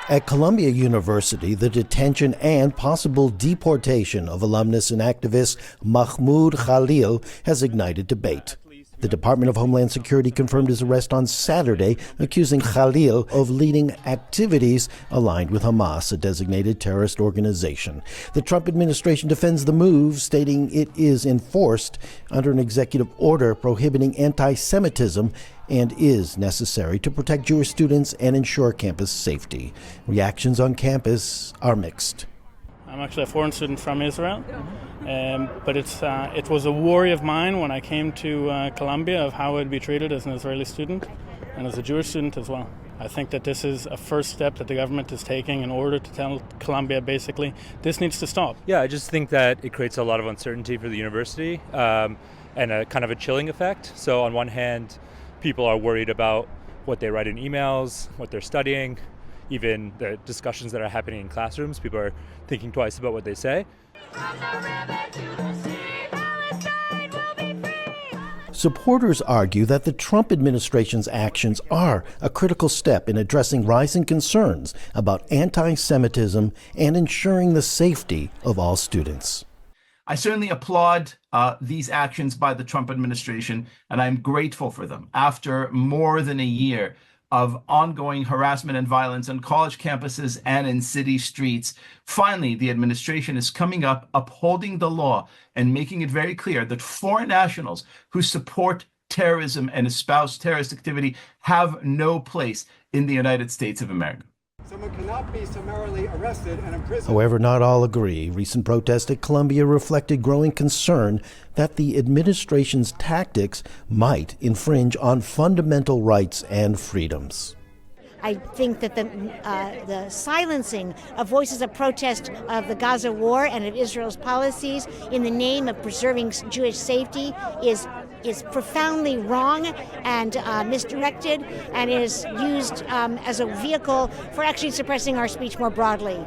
At Columbia University, the detention and possible deportation of alumnus and activist Mahmoud Khalil has ignited debate. The Department of Homeland Security confirmed his arrest on Saturday, accusing Khalil of leading activities aligned with Hamas, a designated terrorist organization. The Trump administration defends the move, stating it is enforced under an executive order prohibiting anti-Semitism and is necessary to protect Jewish students and ensure campus safety. Reactions on campus are mixed. I'm actually a foreign student from Israel, but it was a worry of mine when I came to Columbia of how I'd be treated as an Israeli student and as a Jewish student as well. I think that this is a first step that the government is taking in order to tell Columbia, basically, this needs to stop. Yeah, I just think that it creates a lot of uncertainty for the university and a kind of a chilling effect. So on one hand, people are worried about what they write in emails, what they're studying, even the discussions that are happening in classrooms. People are thinking twice about what they say. Supporters argue that the Trump administration's actions are a critical step in addressing rising concerns about anti-Semitism and ensuring the safety of all students. I certainly applaud these actions by the Trump administration, and I'm grateful for them. After more than a year of ongoing harassment and violence on college campuses and in city streets, finally, the administration is coming up, upholding the law, and making it very clear that foreign nationals who support terrorism and espouse terrorist activity have no place in the United States of America. Someone cannot be summarily arrested and imprisoned. However, not all agree. Recent protests at Columbia reflected growing concern that the administration's tactics might infringe on fundamental rights and freedoms. I think that the silencing of voices of protest of the Gaza war and of Israel's policies in the name of preserving Jewish safety is profoundly wrong and misdirected, and is used as a vehicle for actually suppressing our speech more broadly.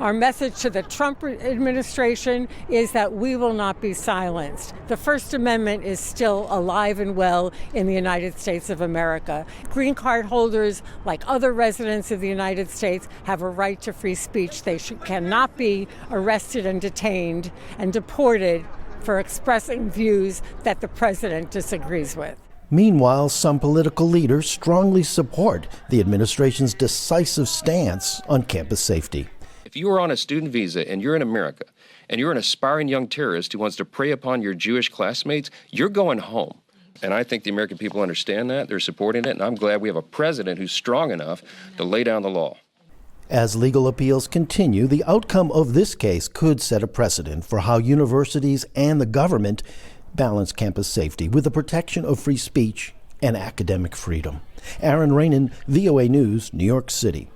Our message to the Trump administration is that we will not be silenced. The First Amendment is still alive and well in the United States of America. Green card holders, like other residents of the United States, have a right to free speech. They cannot be arrested and detained and deported for expressing views that the president disagrees with. Meanwhile, some political leaders strongly support the administration's decisive stance on campus safety. If you are on a student visa and you're in America and you're an aspiring young terrorist who wants to prey upon your Jewish classmates, you're going home. And I think the American people understand that. They're supporting it. And I'm glad we have a president who's strong enough to lay down the law. As legal appeals continue, the outcome of this case could set a precedent for how universities and the government balance campus safety with the protection of free speech and academic freedom. Aron, Ranen, VOA News, New York City.